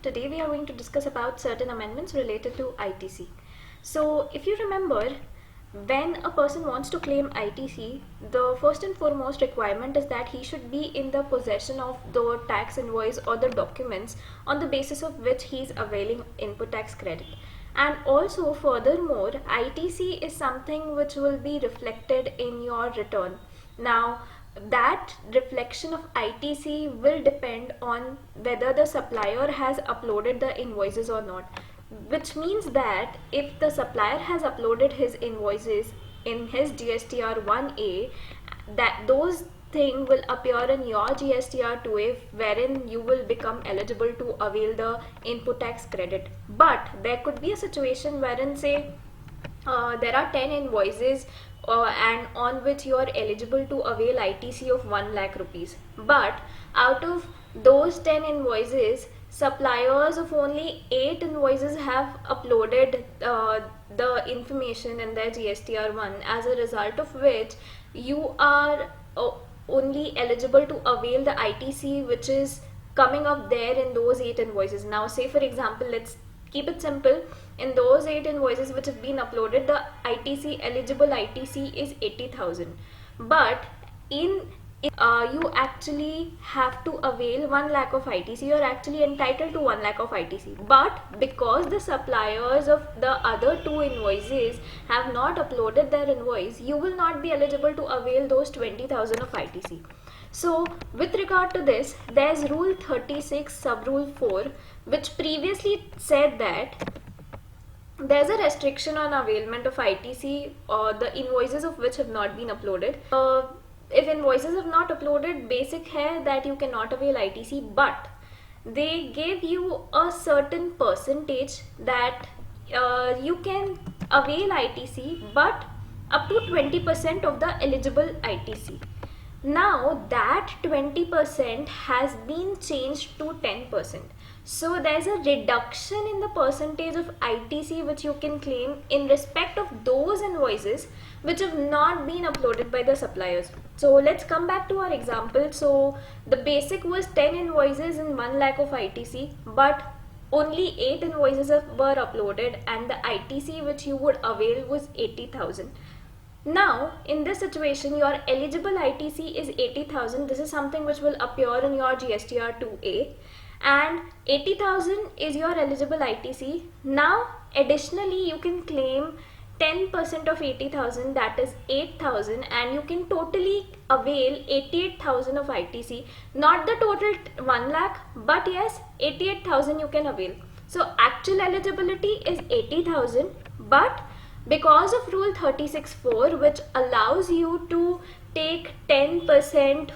Today we are going to discuss about certain amendments related to ITC. So if you remember, when a person wants to claim ITC, the first and foremost requirement is that he should be in the possession of the tax invoice or the documents on the basis of which he is availing input tax credit. And also furthermore, ITC is something which will be reflected in your return. Now that reflection of ITC will depend on whether the supplier has uploaded the invoices or not, which means that if the supplier has uploaded his invoices in his GSTR 1A, that those thing will appear in your GSTR 2A, wherein you will become eligible to avail the input tax credit. But there could be a situation wherein, say, there are 10 invoices and on which you are eligible to avail ITC of 1 lakh rupees. But out of those 10 invoices, suppliers of only 8 invoices have uploaded the information in their GSTR1, as a result of which you are only eligible to avail the ITC which is coming up there in those 8 invoices. Now say for example, let's keep it simple. In those 8 invoices which have been uploaded, the ITC, eligible ITC is 80,000. But you actually have to avail 1 lakh of ITC. You are actually entitled to 1 lakh of ITC. But because the suppliers of the other 2 invoices have not uploaded their invoice, you will not be eligible to avail those 20,000 of ITC. So with regard to this, there's Rule 36 sub Rule 4, which previously said that there's a restriction on availment of ITC or the invoices of which have not been uploaded. If invoices have not uploaded, basic है that you cannot avail ITC, but they gave you a certain percentage that you can avail ITC, but up to 20% of the eligible ITC. Now that 20% has been changed to 10%. So there's a reduction in the percentage of ITC which you can claim in respect of those invoices which have not been uploaded by the suppliers. So let's come back to our example. So the basic was 10 invoices and 1 lakh of ITC, but only 8 invoices were uploaded and the ITC which you would avail was 80,000. Now, in this situation, your eligible ITC is 80,000. This is something which will appear in your GSTR 2A, and 80,000 is your eligible ITC. Now, additionally, you can claim 10% of 80,000, that is 8,000, and you can totally avail 88,000 of ITC. Not the total 1 lakh, but yes, 88,000 you can avail. So, actual eligibility is 80,000, but because of Rule 36(4), which allows you to take 10%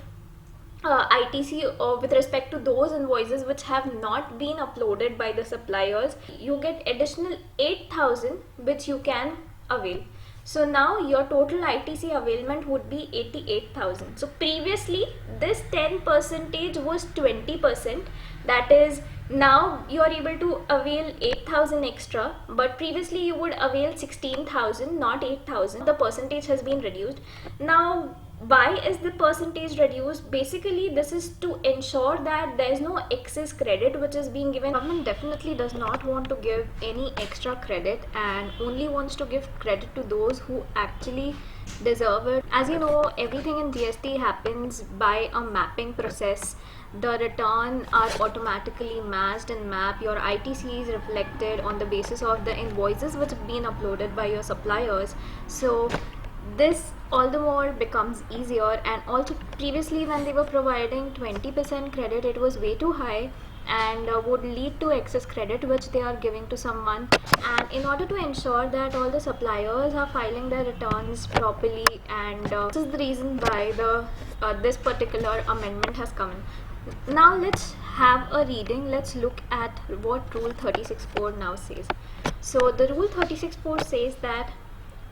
ITC with respect to those invoices which have not been uploaded by the suppliers, you get additional 8,000 which you can avail. So now your total ITC availment would be 88,000. So previously this 10% was 20%, that is, now you are able to avail 8,000 extra, but previously you would avail 16,000, not 8,000. The percentage has been reduced. Now why is the percentage reduced? Basically this is to ensure that there is no excess credit which is being given. Government definitely does not want to give any extra credit and only wants to give credit to those who actually deserve it. As you know, everything in GST happens by a mapping process. The return are automatically matched and mapped. Your ITC is reflected on the basis of the invoices which have been uploaded by your suppliers. So this all the more becomes easier. And also previously when they were providing 20% credit, it was way too high and would lead to excess credit which they are giving to someone. And in order to ensure that all the suppliers are filing their returns properly, and this is the reason why this particular amendment has come in. Now let's have a reading. Let's look at what Rule 36(4) now says. So the Rule 36(4) says that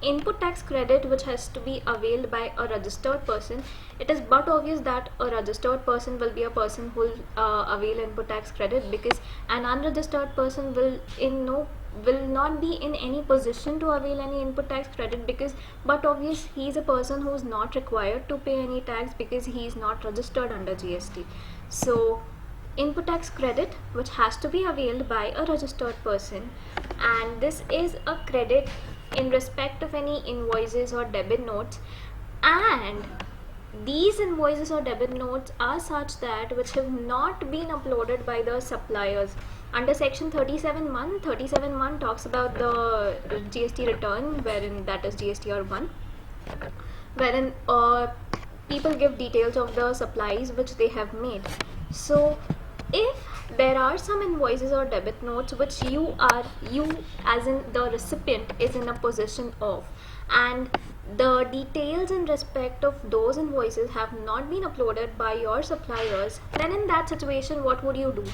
input tax credit which has to be availed by a registered person, it is but obvious that a registered person will be a person who will avail input tax credit, because an unregistered person will not be in any position to avail any input tax credit, because but obvious he is a person who is not required to pay any tax because he is not registered under GST. So input tax credit which has to be availed by a registered person, and this is a credit in respect of any invoices or debit notes, and these invoices or debit notes are such that which have not been uploaded by the suppliers. Under section 37(1), 37(1) talks about the GST return, wherein that is GSTR 1, wherein people give details of the supplies which they have made. So if there are some invoices or debit notes which you as in the recipient is in a possession of, and the details in respect of those invoices have not been uploaded by your suppliers, then in that situation what would you do?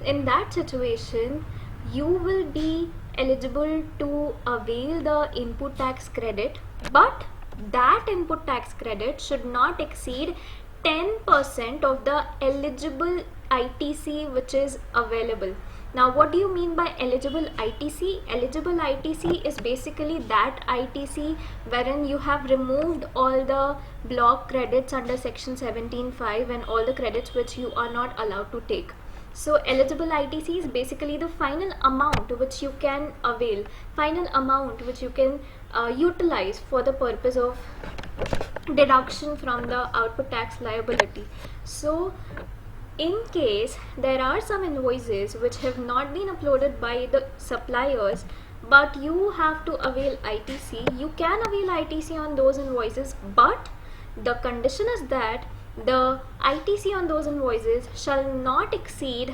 In that situation you will be eligible to avail the input tax credit, but that input tax credit should not exceed 10% of the eligible ITC which is available. Now what do you mean by eligible ITC? Eligible ITC is basically that ITC wherein you have removed all the block credits under section 17(5) and all the credits which you are not allowed to take. So eligible ITC is basically the final amount which you can avail, final amount which you can utilize for the purpose of deduction from the output tax liability. So in case there are some invoices which have not been uploaded by the suppliers, but you have to avail ITC, you can avail ITC on those invoices, but the condition is that the ITC on those invoices shall not exceed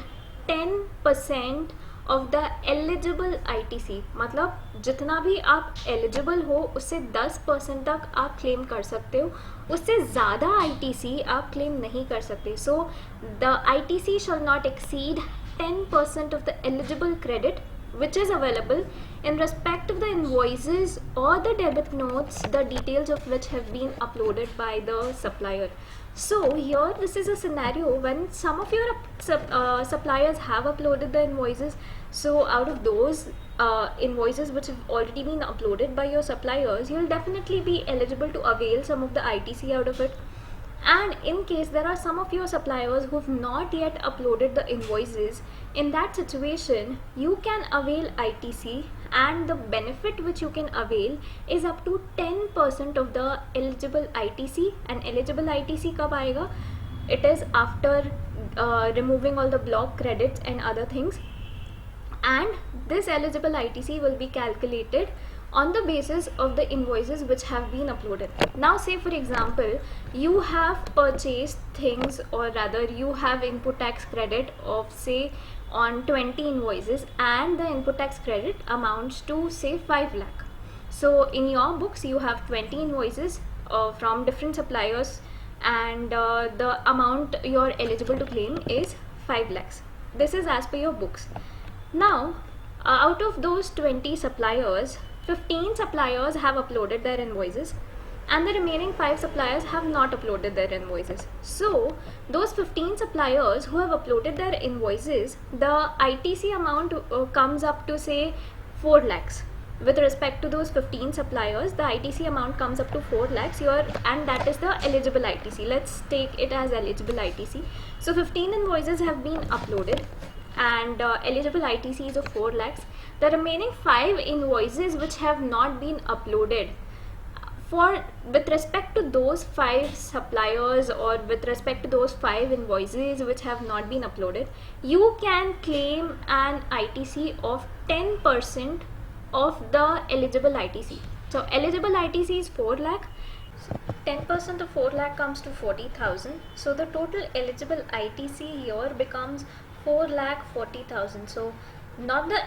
10% of the eligible ITC. मतलब जितना भी आप eligible हो उससे 10% तक आप claim कर सकते हो, उससे ज़्यादा ITC आप claim नहीं कर सकते. So the ITC shall not exceed 10% of the eligible credit which is available in respect of the invoices or the debit notes, the details of which have been uploaded by the supplier. So here this is a scenario when some of your suppliers have uploaded the invoices. So out of those invoices which have already been uploaded by your suppliers, you'll definitely be eligible to avail some of the ITC out of it. And in case there are some of your suppliers who have not yet uploaded the invoices, in that situation you can avail ITC, and the benefit which you can avail is up to 10% of the eligible ITC. And eligible ITC कब आएगा? It is after removing all the block credits and other things, and this eligible ITC will be calculated on the basis of the invoices which have been uploaded. Now say for example you have purchased things, or rather you have input tax credit of say on 20 invoices, and the input tax credit amounts to say 5 lakh. So in your books you have 20 invoices from different suppliers, and the amount you are eligible to claim is 5 lakhs. This is as per your books. Now out of those 20 suppliers, 15 suppliers have uploaded their invoices, and the remaining 5 suppliers have not uploaded their invoices. So those 15 suppliers who have uploaded their invoices, the ITC amount comes up to say 4 lakhs. With respect to those 15 suppliers, the ITC amount comes up to 4 lakhs, and that is the eligible ITC. Let's take it as eligible ITC. So 15 invoices have been uploaded, and eligible ITC is of 4 lakhs. The remaining 5 invoices which have not been uploaded, with respect to those 5 suppliers, or with respect to those 5 invoices which have not been uploaded, you can claim an ITC of 10% of the eligible ITC. So eligible ITC is 4 lakh. 10% of 4 lakh comes to 40,000. So the total eligible ITC here becomes 4 lakh 40,000. So not the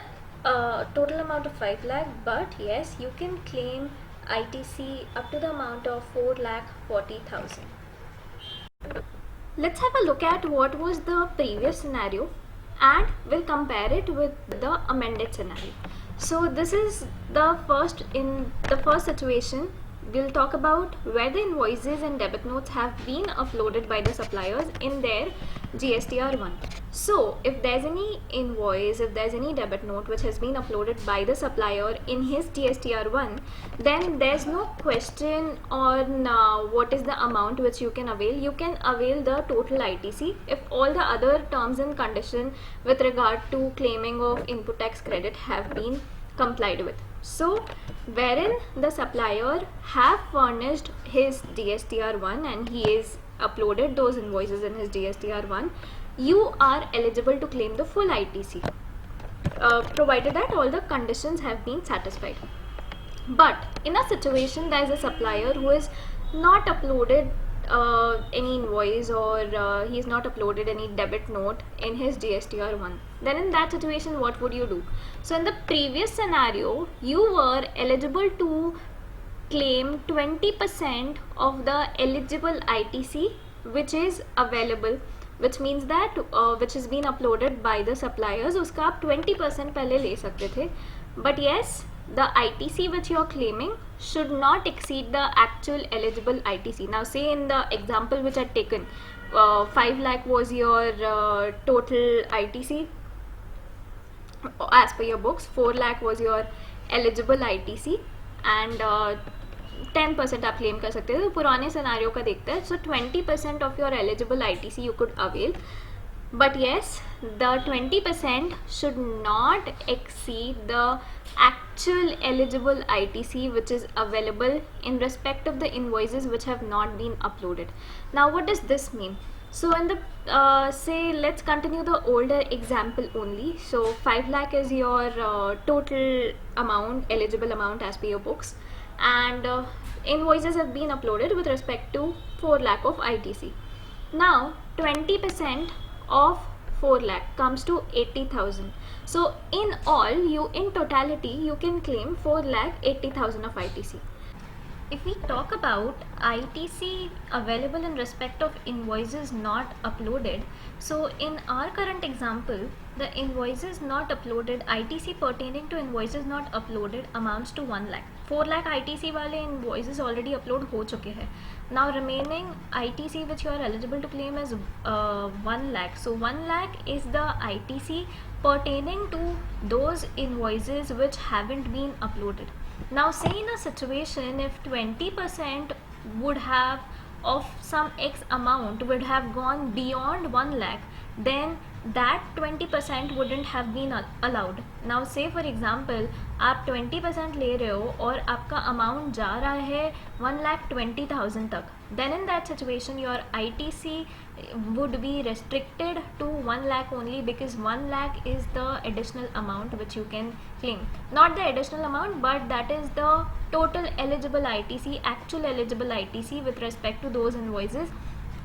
total amount of 5 lakh, but yes, you can claim ITC up to the amount of 4 lakh 40,000. Let's have a look at what was the previous scenario, and we'll compare it with the amended scenario. So this is the first situation we'll talk about where the invoices and debit notes have been uploaded by the suppliers in their GSTR1. So if there's any invoice, if there's any debit note which has been uploaded by the supplier in his GSTR1, then there's no question on what is the amount which you can avail. You can avail the total ITC if all the other terms and conditions with regard to claiming of input tax credit have been complied with. So wherein the supplier have furnished his GSTR1 and he is uploaded those invoices in his GSTR1, you are eligible to claim the full ITC, provided that all the conditions have been satisfied. But in a situation there is a supplier who is not uploaded any invoice or he is not uploaded any debit note in his GSTR1, then in that situation what would you do? So in the previous scenario, you were eligible to claim 20% of the eligible ITC which is available, which means that which has been uploaded by the suppliers, उसका आप 20% पहले ले सकते थे. But yes, the ITC which you are claiming should not exceed the actual eligible ITC. Now say in the example which I had taken, 5 lakh was your total ITC as per your books, 4 lakh was your eligible ITC and 10% आप claim कर सकते थे. तो पुराने scenario का देखते हैं. So 20% of your eligible ITC you could avail. But yes, the 20% should not exceed the actual eligible ITC which is available in respect of the invoices which have not been uploaded. Now what does this mean? So in the say let's continue the older example only. So 5 lakh is your total amount, eligible amount as per your books, and invoices have been uploaded with respect to 4 lakh of ITC. Now 20% of 4 lakh comes to 80,000. So in all, in totality you can claim 4 lakh 80,000 of ITC. If we talk about ITC available in respect of invoices not uploaded, so in our current example, the invoices not uploaded, ITC pertaining to invoices not uploaded amounts to 1 lakh. 4 lakh ITC वाले invoices already upload हो चुके हैं. Now remaining ITC which you are eligible to claim is 1 lakh. So 1 lakh is the ITC pertaining to those invoices which haven't been uploaded. Now say in a situation if 20% would have of some X amount would have gone beyond 1 lakh, then that 20% wouldn't have been allowed. Now say for example आप 20% ले रहे हो और आपका amount जा रहा है 1,20,000 तक, then in that situation your ITC would be restricted to 1 lakh only, because 1 lakh is the additional amount which you can claim. Not the additional amount, but that is the total eligible ITC, actual eligible ITC with respect to those invoices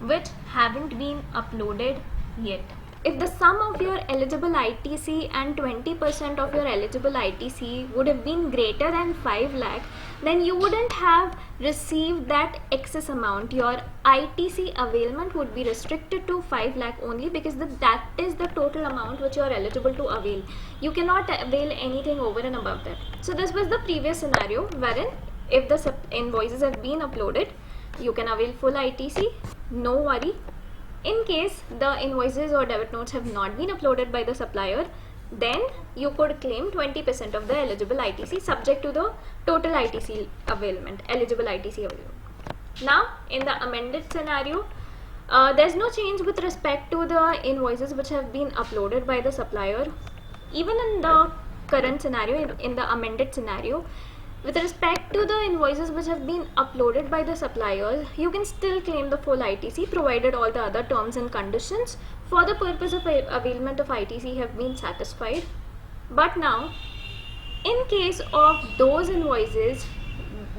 which haven't been uploaded yet. If the sum of your eligible ITC and 20% of your eligible ITC would have been greater than 5 lakh, then you wouldn't have received that excess amount. Your ITC availment would be restricted to 5 lakh only, because that is the total amount which you are eligible to avail. You cannot avail anything over and above that. So this was the previous scenario wherein if the invoices have been uploaded, you can avail full ITC, no worry. In case the invoices or debit notes have not been uploaded by the supplier, then you could claim 20% of the eligible ITC subject to the total ITC availment, eligible ITC availment. Now in the amended scenario, there's no change with respect to the invoices which have been uploaded by the supplier. Even in the current scenario, in the amended scenario, with respect to the invoices which have been uploaded by the suppliers, you can still claim the full ITC provided all the other terms and conditions for the purpose of availment of ITC have been satisfied. But now, in case of those invoices,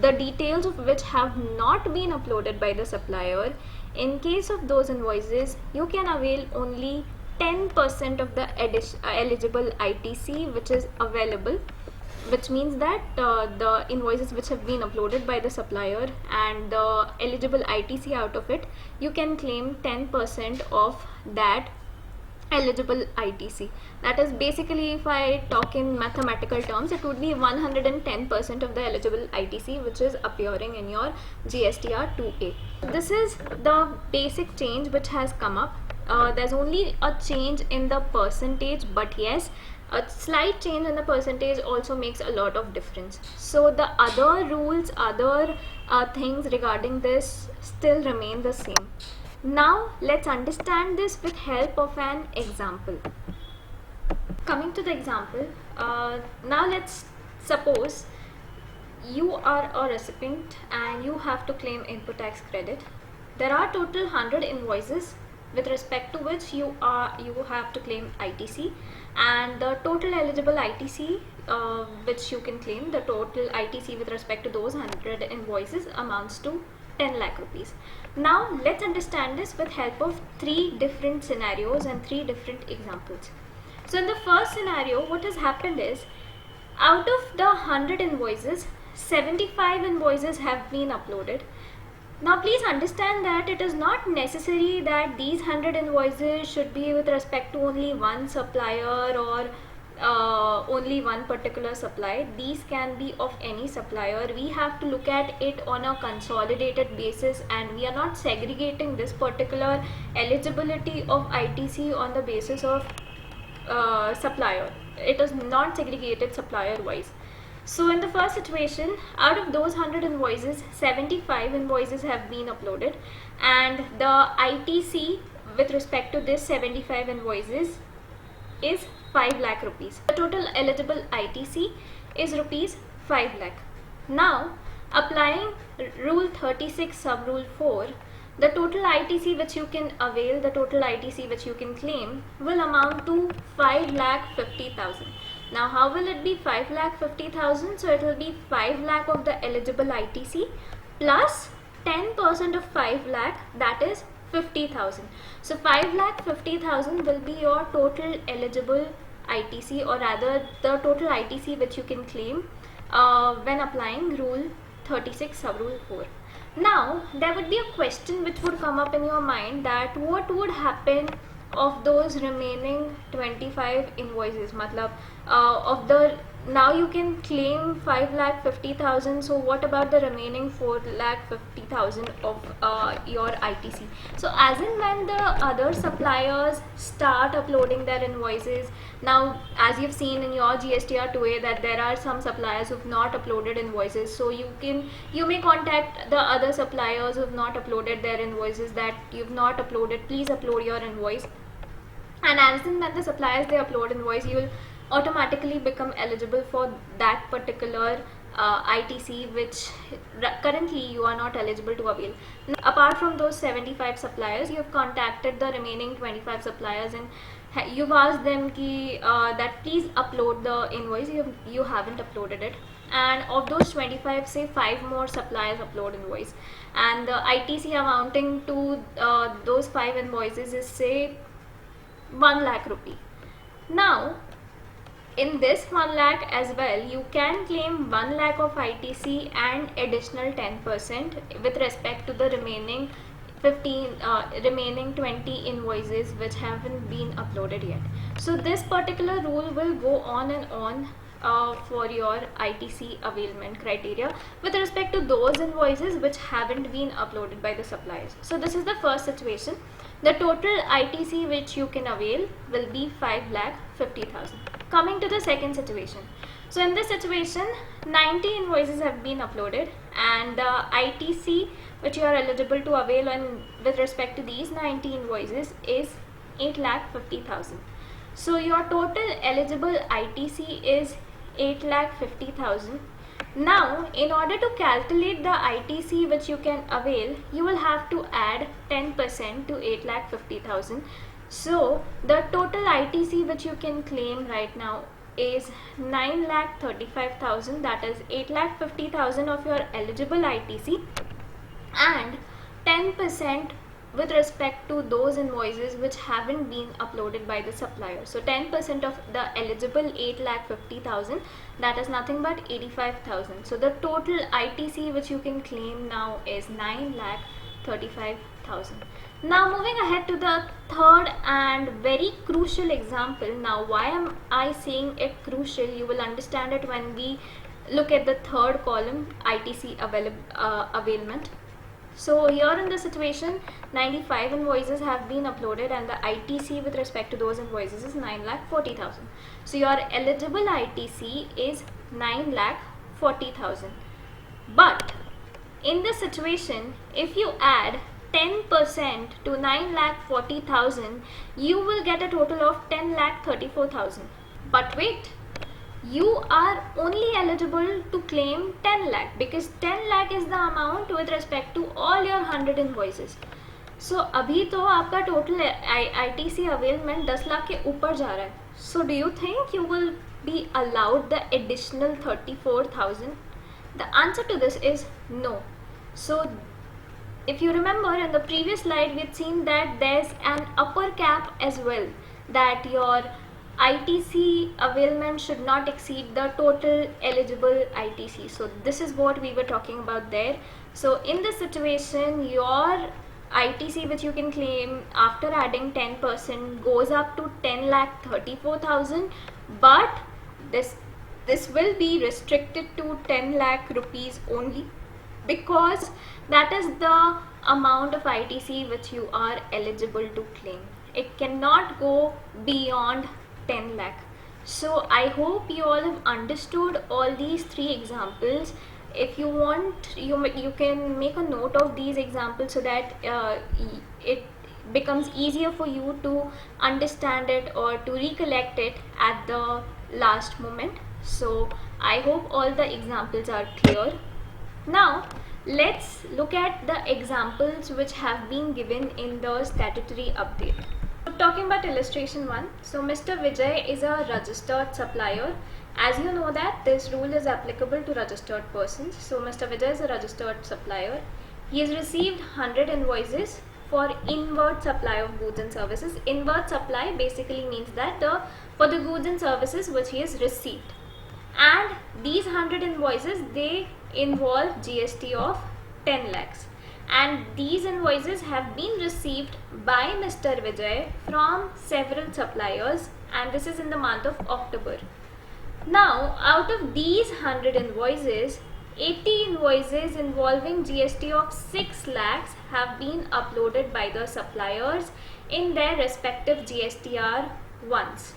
the details of which have not been uploaded by the supplier, in case of those invoices, you can avail only 10% of the eligible ITC which is available, which means that the invoices which have been uploaded by the supplier and the eligible ITC out of it, you can claim 10% of that eligible ITC. That is basically, if I talk in mathematical terms, it would be 110% of the eligible ITC which is appearing in your GSTR 2A. This is the basic change which has come up. There's only a change in the percentage, but yes, a slight change in the percentage also makes a lot of difference. So the other rules, other things regarding this still remain the same. Now let's understand this with help of an example. Coming to the example, now let's suppose you are a recipient and you have to claim input tax credit. There are total 100 invoices with respect to which you have to claim ITC, and the total eligible ITC which you can claim, the total ITC with respect to those 100 invoices amounts to 10 lakh rupees. Now let's understand this with help of 3 different scenarios and 3 different examples. So in the first scenario, what has happened is, out of the 100 invoices, 75 invoices have been uploaded. Now please understand that it is not necessary that these 100 invoices should be with respect to only one supplier or only one particular supply. These can be of any supplier. We have to look at it on a consolidated basis, and we are not segregating this particular eligibility of ITC on the basis of supplier. It is not segregated supplier wise. So in the first situation, out of those 100 invoices, 75 invoices have been uploaded, and the ITC with respect to this 75 invoices is 5 lakh rupees. The total eligible ITC is rupees 5 lakh. Now applying rule 36 sub rule 4, the total ITC which you can avail, the total ITC which you can claim will amount to 5,50,000. Now how will it be 5,50,000? So it will be 5 lakh of the eligible ITC plus 10% of 5 lakh, that is 50,000. So 5,50,000 will be your total eligible ITC, or rather the total ITC which you can claim when applying rule 36 sub rule 4. Now there would be a question which would come up in your mind, that what would happen of those remaining 25 invoices, matlab of the, now you can claim 5,50,000, so what about the remaining 4,50,000 of your ITC? So as and when the other suppliers start uploading their invoices, now as you've seen in your GSTR 2A that there are some suppliers who've not uploaded invoices, so you may contact the other suppliers who've not uploaded their invoices, that you've not uploaded, please upload your invoice. And as and when the suppliers they upload invoice, you will automatically become eligible for that particular ITC which currently you are not eligible to avail. Now, apart from those 75 suppliers, you have contacted the remaining 25 suppliers and you've asked them that please upload the invoice. You haven't uploaded it, and of those 25, say 5 more suppliers upload invoice, and the ITC amounting to those 5 invoices is say 1 lakh rupee. Now in this 1 lakh as well, you can claim 1 lakh of ITC and additional 10% with respect to the remaining 20 invoices which haven't been uploaded yet. So this particular rule will go on and on for your ITC availment criteria with respect to those invoices which haven't been uploaded by the suppliers. So this is the first situation. The total ITC which you can avail will be 5,50,000. Coming to the second situation. So in this situation, 90 invoices have been uploaded, and the ITC which you are eligible to avail on with respect to these 90 invoices is 8,50,000. So your total eligible ITC is 8,50,000. Now in order to calculate the ITC which you can avail, you will have to add 10% to 8,50,000. So the total ITC which you can claim right now is 9,35,000, that is 8,50,000 of your eligible ITC and 10% with respect to those invoices which haven't been uploaded by the supplier. So 10% of the eligible 8,50,000, that is nothing but 85,000. So the total ITC which you can claim now is 9,35,000. Now moving ahead to the third and very crucial example. Now why am I saying it crucial? You will understand it when we look at the third column, ITC availment. So here in this situation, 95 invoices have been uploaded and the ITC with respect to those invoices is 9,40,000. So your eligible ITC is 9,40,000. But in this situation, if you add 10% to 9,40,000, you will get a total of 10,34,000. But wait, you are only eligible to claim 10 lakh because 10 lakh is the amount with respect to all your 100 invoices. So अभी तो आपका total ITC availment 10 lakh के ऊपर जा रहा है. So do you think you will be allowed the additional 34,000? The answer to this is no. So if you remember in the previous slide, we had seen that there's an upper cap as well, that your ITC availment should not exceed the total eligible ITC. So this is what we were talking about there. So in this situation, your ITC which you can claim after adding 10% goes up to 10,34,000, but this will be restricted to 10 lakh rupees only, because that is the amount of ITC which you are eligible to claim. It cannot go beyond 10 lakh. So I hope you all have understood all these three examples. If you want, you can make a note of these examples so that it becomes easier for you to understand it or to recollect it at the last moment. So I hope all the examples are clear. Now let's look at the examples which have been given in the statutory update. Talking about illustration 1, so Mr. Vijay is a registered supplier. As you know that this rule is applicable to registered persons. So Mr. Vijay is a registered supplier. He has received 100 invoices for inward supply of goods and services. Inward supply basically means that for the goods and services which he has received. And these 100 invoices, they involve GST of 10 lakhs. And these invoices have been received by Mr. Vijay from several suppliers, and this is in the month of October. Now, out of these 100 invoices, 80 invoices involving GST of 6 lakhs have been uploaded by the suppliers in their respective GSTR ones.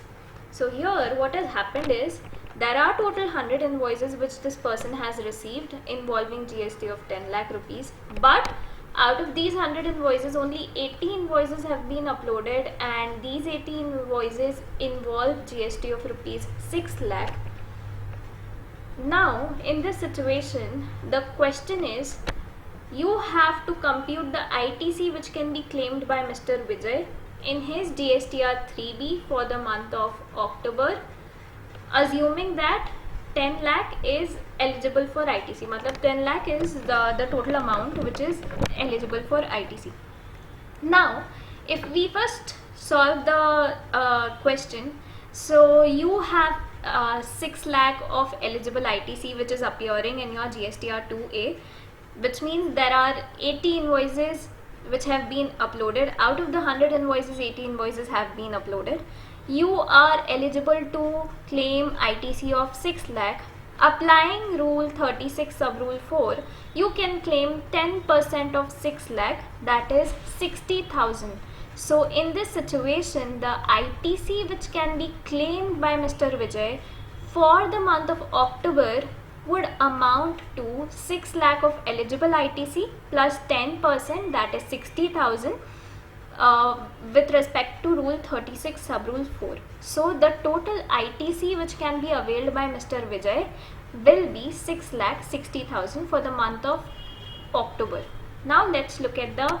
So here what has happened is, there are total 100 invoices which this person has received involving GST of 10 lakh rupees, but out of these 100 invoices, only 80 invoices have been uploaded, and these 80 invoices involve GST of rupees 6 lakh. Now in this situation, the question is, you have to compute the ITC which can be claimed by Mr. Vijay in his GSTR 3B for the month of October, assuming that 10 lakh is eligible for ITC. Matlab 10 lakh is the total amount which is eligible for ITC. Now if we first solve the question, so you have 6 lakh of eligible ITC which is appearing in your GSTR 2A, which means there are 80 invoices which have been uploaded. Out of the 100 invoices, 80 invoices have been uploaded. You are eligible to claim ITC of 6 lakh. Applying rule 36 sub rule 4, you can claim 10% of 6 lakh, that is 60,000. So in this situation, the ITC which can be claimed by Mr. Vijay for the month of October would amount to 6 lakh of eligible ITC plus 10%, that is 60,000. With respect to rule 36 sub rule 4. So the total ITC which can be availed by Mr. Vijay will be 6,60,000 for the month of October. Now let's look at the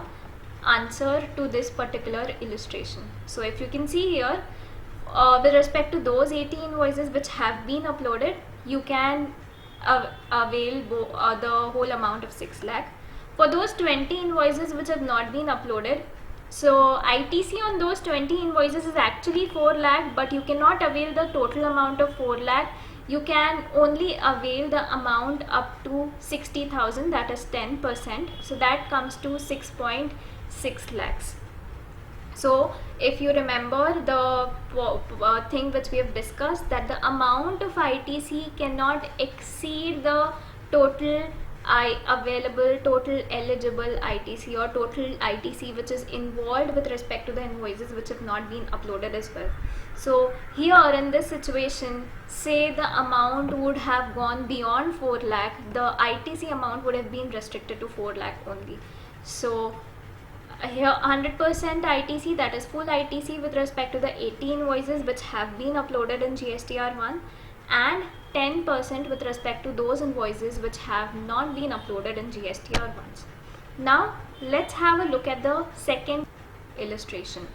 answer to this particular illustration. So if you can see here, with respect to those 80 invoices which have been uploaded, you can avail the whole amount of 6 lakh. For those 20 invoices which have not been uploaded, so ITC on those 20 invoices is actually 4 lakh, but you cannot avail the total amount of 4 lakh. You can only avail the amount up to 60,000, that is 10%. So that comes to 6.60 6 lakhs. So if you remember the thing which we have discussed, that the amount of ITC cannot exceed the total available, total eligible ITC, or total ITC which is involved with respect to the invoices which have not been uploaded as well. So here in this situation, say the amount would have gone beyond 4 lakh, the ITC amount would have been restricted to 4 lakh only. So here 100% ITC, that is full ITC with respect to the 80 invoices which have been uploaded in GSTR1, and 10% with respect to those invoices which have not been uploaded in GSTR1. Now let's have a look at the second illustration.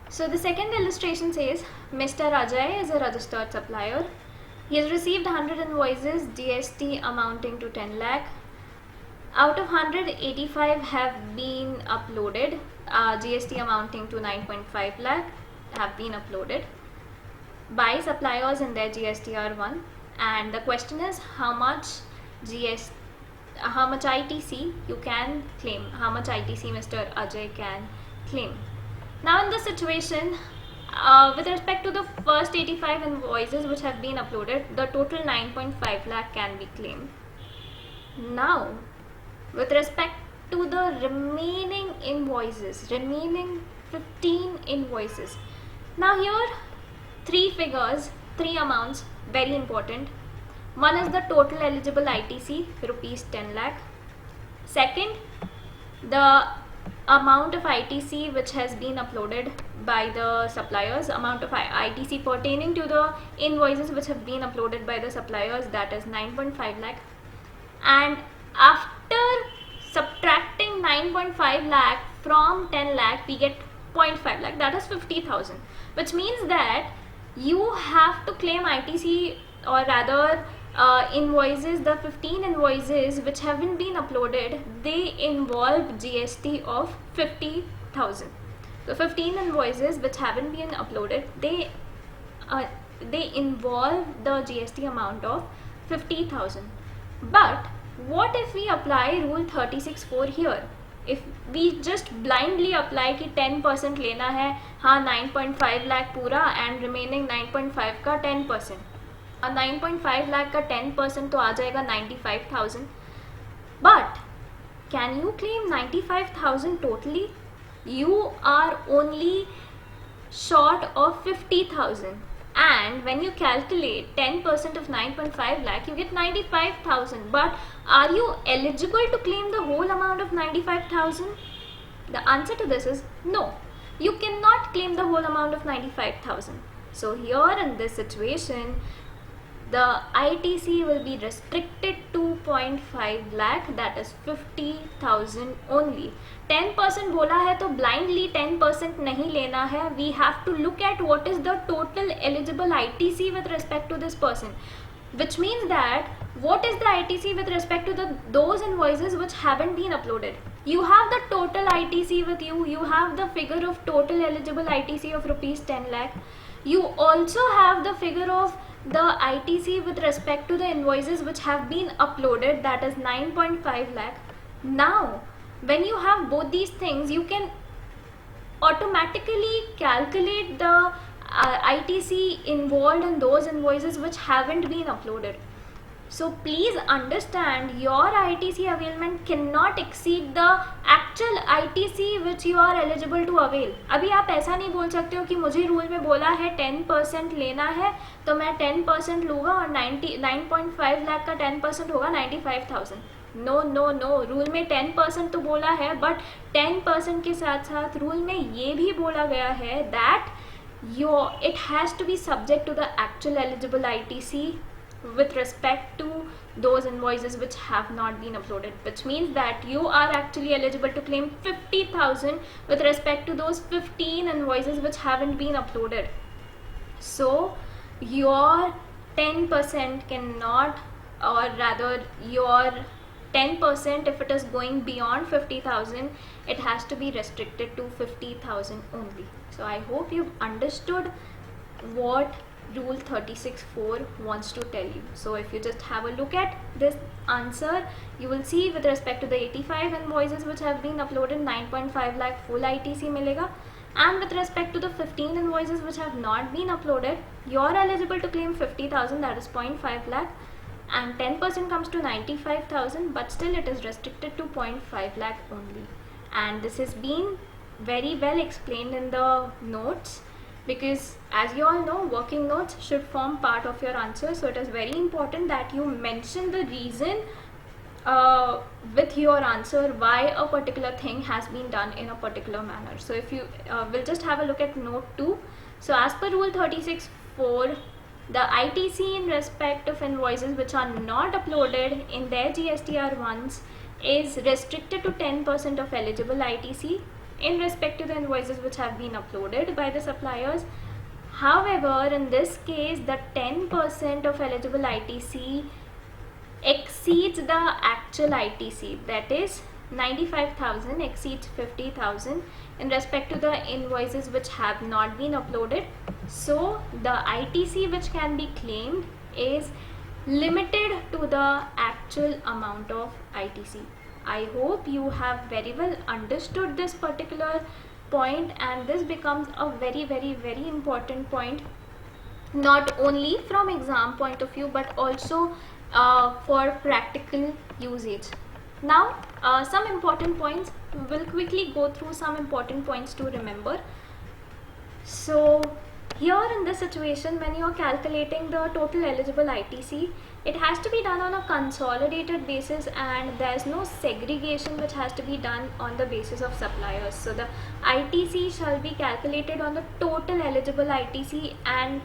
So the second illustration says Mr. Ajay is a registered supplier. He has received 100 invoices, GST amounting to 10 lakh. Out of 100, 85 have been uploaded, GST amounting to 9.5 lakh have been uploaded by suppliers in their GSTR1, and the question is how much ITC you can claim, how much ITC Mr. Ajay can claim. Now in this situation, with respect to the first 85 invoices which have been uploaded, the total 9.5 lakh can be claimed. Now with respect to the remaining invoices, remaining 15 invoices, now here three figures, three amounts, very important. One is the total eligible ITC, rupees 10 lakh. Second, the amount of ITC which has been uploaded by the suppliers, amount of ITC pertaining to the invoices which have been uploaded by the suppliers, that is 9.5 lakh. And after subtracting 9.5 lakh from 10 lakh, we get 0.5 lakh, that is 50,000, which means that you have to claim ITC, or rather invoices, the 15 invoices which haven't been uploaded, they involve GST of 50,000. So 15 invoices which haven't been uploaded, they involve the GST amount of 50,000. But what if we apply rule 36(4) here? If we just blindly apply कि 10% लेना है, हाँ 9.5 लाख पूरा and remaining 9.5 का 10%, 9.5 लाख का 10% तो आ जाएगा 95,000. But can you claim 95,000 totally? You are only short of 50,000. And when you calculate 10% of 9.5 lakh, you get 95,000. But are you eligible to claim the whole amount of 95,000? The answer to this is no. You cannot claim the whole amount of 95,000. So here in this situation, the ITC will be restricted to 0.5 lakh, that is 50,000 only. 10% बोला है तो blindly 10% नहीं लेना है. We have to look at what is the total eligible ITC with respect to this person, which means that what is the ITC with respect to those invoices which haven't been uploaded. You have the total ITC with you. You have the figure of total eligible ITC of rupees 10 lakh. You also have the figure of the ITC with respect to the invoices which have been uploaded, that is 9.5 lakh. Now when you have both these things, you can automatically calculate the ITC involved in those invoices which haven't been uploaded. So please understand, your ITC availment cannot exceed the actual ITC which you are eligible to avail. अभी आप ऐसा नहीं बोल सकते हो कि मुझे rule में बोला है 10% लेना है तो मैं 10% लूँगा और 9.5 लाख का 10% होगा 95,000. नो नो नो, रूल में 10% तो बोला है, बट 10% के साथ साथ रूल में ये भी बोला गया है that it has to be subject to the actual eligible ITC with respect to those invoices which have not been uploaded, which means that you are actually eligible to claim 50,000 with respect to those 15 invoices which haven't been uploaded. So your 10% cannot, or rather your 10%, if it is going beyond 50,000, it has to be restricted to 50,000 only. So I hope you've understood what rule 36(4) wants to tell you. So if you just have a look at this answer, you will see with respect to the 85 invoices which have been uploaded, 9.5 lakh full ITC milega, and with respect to the 15 invoices which have not been uploaded, you are eligible to claim 50,000, that is 0.5 lakh, and 10% comes to 95,000, but still it is restricted to 0.5 lakh only. And this has been very well explained in the notes, because as you all know, working notes should form part of your answer, so it is very important that you mention the reason with your answer why a particular thing has been done in a particular manner. So if you will just have a look at note 2. So as per rule 36(4), the ITC in respect of invoices which are not uploaded in their GSTR1s is restricted to 10% of eligible ITC in respect to the invoices which have been uploaded by the suppliers. However, in this case, the 10% of eligible ITC exceeds the actual ITC, that is 95,000 exceeds 50,000 in respect to the invoices which have not been uploaded. So the ITC which can be claimed is limited to the actual amount of ITC. I hope you have very well understood this particular point, and this becomes a very important point, not only from exam point of view but also for practical usage. Now some important points, we'll quickly go through some important points to remember. So here in this situation, when you are calculating the total eligible ITC, it has to be done on a consolidated basis, and there is no segregation which has to be done on the basis of suppliers. So the ITC shall be calculated on the total eligible ITC and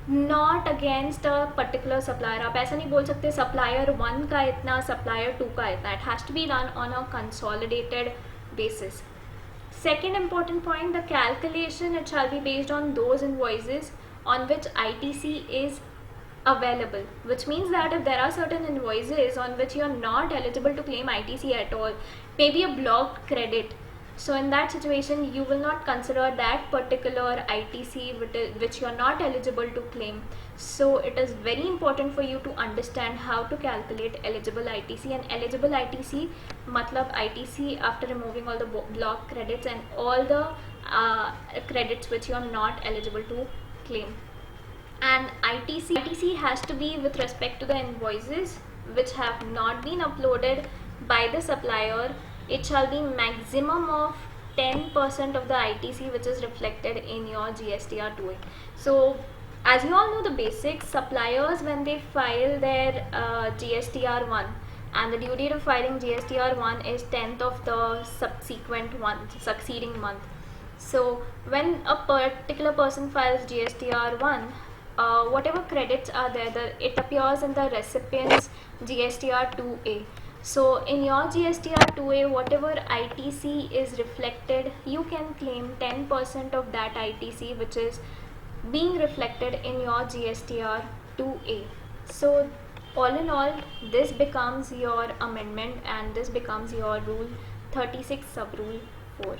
not against a particular supplier. आप ऐसा नहीं बोल सकते supplier 1 का इतना, supplier 2 का इतना. It has to be done on a consolidated basis. Second important point, the calculation, it shall be based on those invoices on which ITC is available, which means that if there are certain invoices on which you are not eligible to claim ITC at all, maybe a blocked credit, so in that situation you will not consider that particular ITC which you are not eligible to claim. So it is very important for you to understand how to calculate eligible ITC. And eligible ITC matlab ITC after removing all the block credits and all the credits which you are not eligible to claim. And ITC has to be with respect to the invoices which have not been uploaded by the supplier. It shall be maximum of 10% of the ITC which is reflected in your GSTR2A. So as you all know the basics, suppliers when they file their GSTR1, and the due date of filing GSTR1 is 10th of the succeeding month. So when a particular person files GSTR1, whatever credits are there, it appears in the recipient's GSTR2A. So in your GSTR2A, whatever ITC is reflected, you can claim 10% of that ITC which is being reflected in your GSTR2A. So all in all, this becomes your amendment and this becomes your rule 36 sub rule 4.